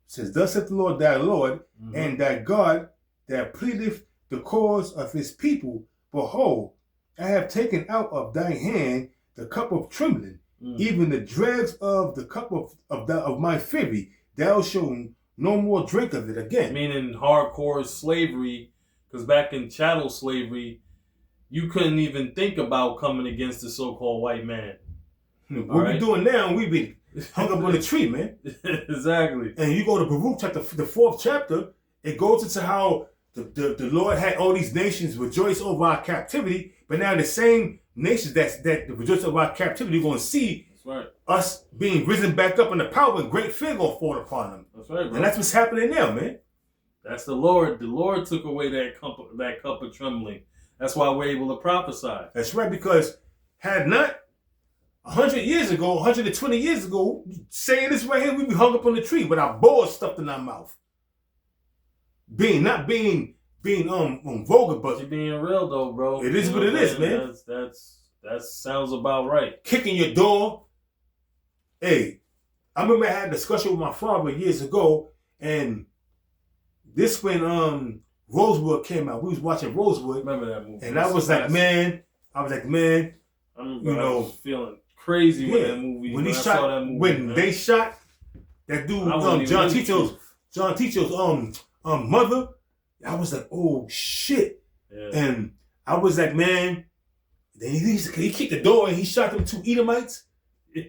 says, thus saith the Lord thy Lord, and thy God that pleadeth the cause of his people. Behold, I have taken out of thy hand the cup of trembling, even the dregs of the cup of my fury. Thou shalt no more drink of it again. Meaning hardcore slavery, because back in chattel slavery, you couldn't even think about coming against the so-called white man. What we doing now, we be hung up on the tree, man. Exactly. And you go to Baruch chapter, the 4th chapter, it goes into how the Lord had all these nations rejoice over our captivity, but now the same nations that rejoice over our captivity, you're going to see us being risen back up in the power, and great fear going to fall upon them. That's right, bro. And that's what's happening now, man. That's the Lord. The Lord took away that cup of trembling. That's why we're able to prophesy. That's right, because had not 100 years ago, 120 years ago, saying this right here, we'd be hung up on the tree with our balls stuffed in our mouth. Not being vulgar, but you're being real though, bro. It is what it is, man. That sounds about right. Kicking your door. Hey, I remember I had a discussion with my father years ago, and this when Rosewood came out. We was watching Rosewood. Remember that movie? And I was like, man, I was feeling crazy when that movie. When saw that movie, when they shot that dude, John Tito's mother, I was like, oh shit. Yeah. And I was like, man, then he kicked the door and he shot them 2 Edomites,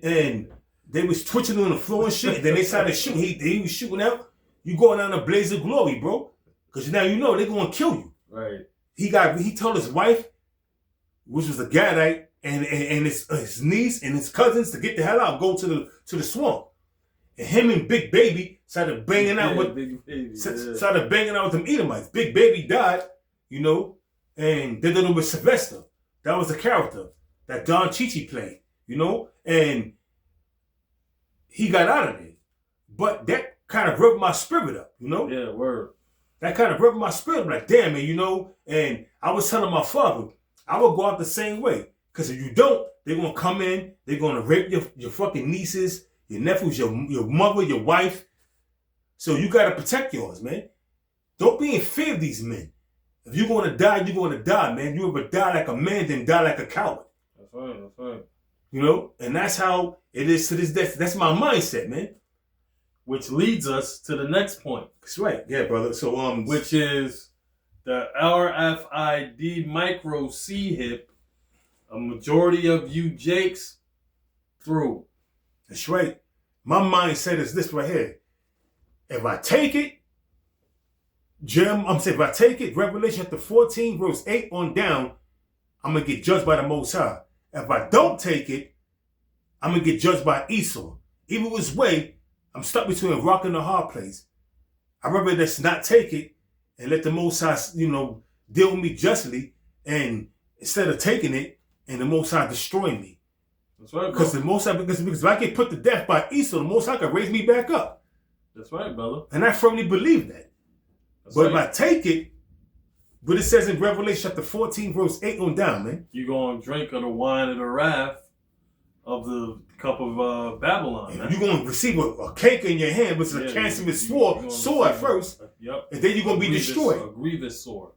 and they was twitching on the floor and shit. And then they started shooting. He was shooting out. You going down a blaze of glory, bro. Because now you know they're gonna kill you. Right. He told his wife, which was a Gadite, and his niece and his cousins to get the hell out, go to the swamp. And him and Big Baby started banging out with them Edomites. Big Baby died, and they did it with Sylvester. That was the character that Don Chichi played, you know? And he got out of there. But that kind of ripped my spirit up, you know? Yeah, word. That kind of ripped my spirit. I'm like, damn, man, you know? And I was telling my father, I would go out the same way. Because if you don't, they're going to come in, they're going to rape your fucking nieces, your nephews, your mother, your wife. So you got to protect yours, man. Don't be in fear of these men. If you're going to die, you're going to die, man. You ever die like a man than die like a coward. That's right, that's right. You know? And that's how it is to this day. That's my mindset, man. Which leads us to the next point. That's right. Yeah, brother. So, which is the RFID micro C-hip, a majority of you Jakes through. That's right. My mindset is this right here. If I take it, if I take it, Revelation chapter 14, verse 8 on down, I'm going to get judged by the Most High. If I don't take it, I'm going to get judged by Esau. Either which way, I'm stuck between a rock and a hard place. I'd rather just not take it and let the Most High, you know, deal with me justly, and instead of taking it and the Most High destroying me. That's right, because the Most High, because if I get put to death by Esau, the Most High can raise me back up. That's right, brother. And I firmly believe that. That's but right. if I take it, but it says in Revelation chapter 14, verse 8 on down, man. You're going to drink of the wine of the wrath of the cup of Babylon. You're going to receive a cake in your hand, which is a cancerous sword first. Yep. And then you're going to be destroyed. A grievous sword.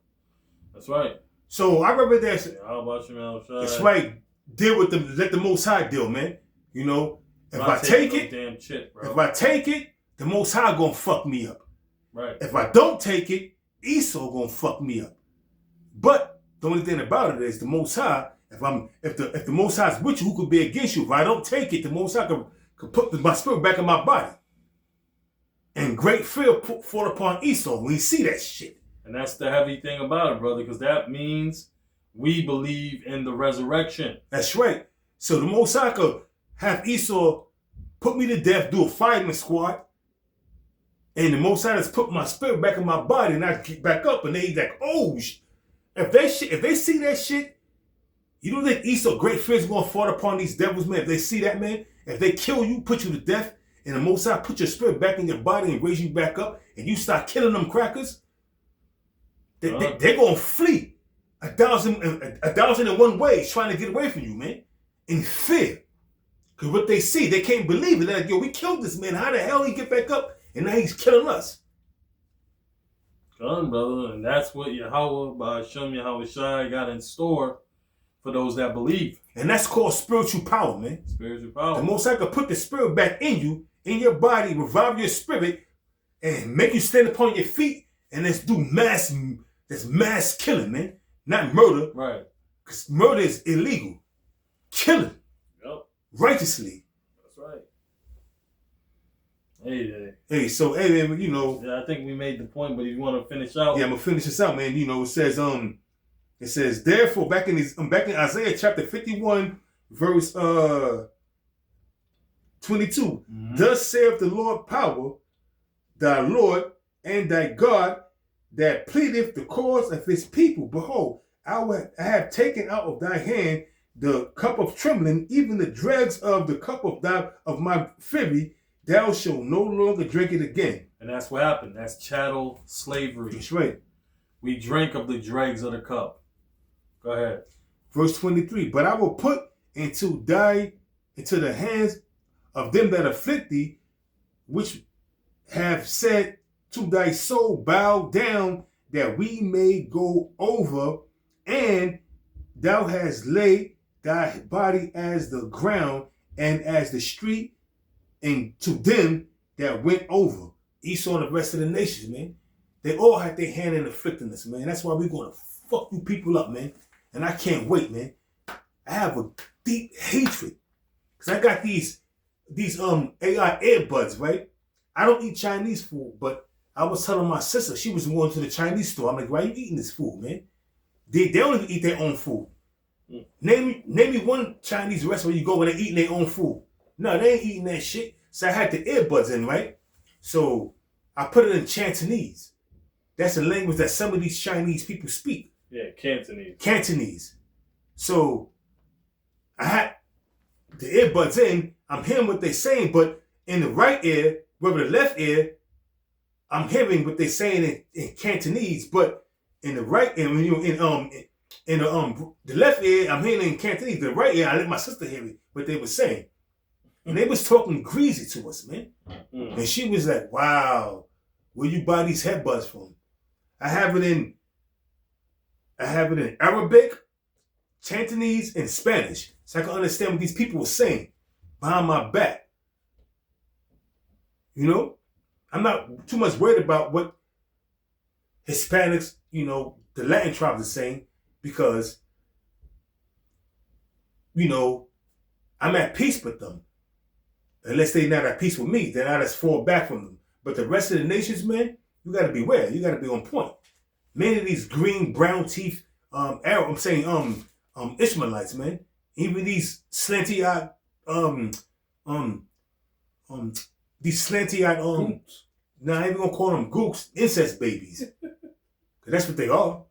That's right. So I remember that. Yeah, how about you, man? That's right. Deal with them. Let the Most High deal, man. You know, if I take it, damn shit, bro. if I take it, the Most High going to fuck me up. Right. If I don't take it, Esau going to fuck me up. But the only thing about it is the Most High. If the Most High is with you, who could be against you? If I don't take it, the Most High could put my spirit back in my body. And great fear fall upon Esau when he see that shit. And that's the heavy thing about it, brother, because that means we believe in the resurrection. That's right. So the Most High could have Esau put me to death, do a fireman squad, and the Most High has put my spirit back in my body, and I get back up, and they like, oh, if they see that shit, you don't think Esau, great fear, is going to fall upon these devils, man? If they see that, man, if they kill you, put you to death, and the Most High put your spirit back in your body and raise you back up, and you start killing them crackers, they're going to flee 1,001 ways trying to get away from you, man, in fear. Because what they see, they can't believe it. They're like, yo, we killed this man. How the hell he get back up? And now he's killing us. Done, brother. And that's what Yahweh, by Hashem Yahweh Shai, got in store for those that believe. And that's called spiritual power, man. Spiritual power. The Most High can put the spirit back in you, in your body, revive your spirit, and make you stand upon your feet, and let's do mass killing, man. Not murder. Right. Because murder is illegal. Killing. Yep. Righteously. That's right. Hey, man, you know. Yeah, I think we made the point, but if you want to finish out. Yeah, I'm gonna finish this out, man. You know, it says, therefore, back in Isaiah chapter 51, verse 22, mm-hmm. Thus saith the Lord power, thy Lord and thy God, that pleadeth the cause of his people. Behold, I have taken out of thy hand the cup of trembling, even the dregs of the cup of my fury. Thou shalt no longer drink it again. And that's what happened. That's chattel slavery. That's right. We drank of the dregs of the cup. Go ahead. Verse 23. But I will put into the hands of them that afflict thee, which have said to thy soul, bow down, that we may go over, and thou hast laid thy body as the ground and as the street, and to them that went over. Esau and the rest of the nations, man. They all had their hand in afflicting us, man. That's why we're going to fuck you people up, man. And I can't wait, man. I have a deep hatred. Because I got these AI earbuds, right? I don't eat Chinese food, but I was telling my sister, she was going to the Chinese store. I'm like, why are you eating this food, man? They don't even eat their own food. Name me one Chinese restaurant you go where they're eating their own food. No, they ain't eating that shit. So I had the earbuds in, right? So I put it in Cantonese. That's a language that some of these Chinese people speak. Yeah, Cantonese. Cantonese. So I had the earbuds in. I'm hearing what they're saying, but in the right ear, whether the left ear, I'm hearing what they're saying in Cantonese. But in the right ear, when you in the left ear, I'm hearing it in Cantonese. The right ear, I let my sister hear it, what they were saying. And they was talking greasy to us, man. And she was like, wow, where you buy these headbuds from? I have it in Arabic, Cantonese, and Spanish. So I can understand what these people were saying behind my back. You know? I'm not too much worried about what Hispanics, the Latin tribes are saying, because, I'm at peace with them. Unless they're not at peace with me, then I just fall back from them. But the rest of the nations, man, you got to beware. You got to be on point. Many of these green, brown teeth, Ishmaelites, man. Even these slanty-eyed, Goops. now I ain't even gonna call them gooks, incest babies. Cause that's what they are.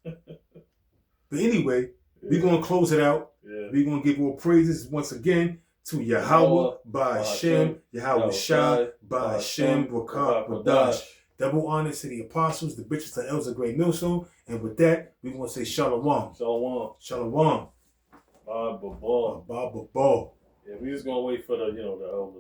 But anyway, we're gonna close it out. Yeah. We're gonna give all praises once again to Yahweh, Ba'Hashem, Yahweh Shai, Ba'Hashem, Rakah, Badash. Double honor to the apostles, the bishops, the elders of Great Millstone. And with that, we're going to say Shalom. Shalom. Shalom. Bye, bye. Bye, bye, bye. Yeah, we just gonna wait for the, the elder.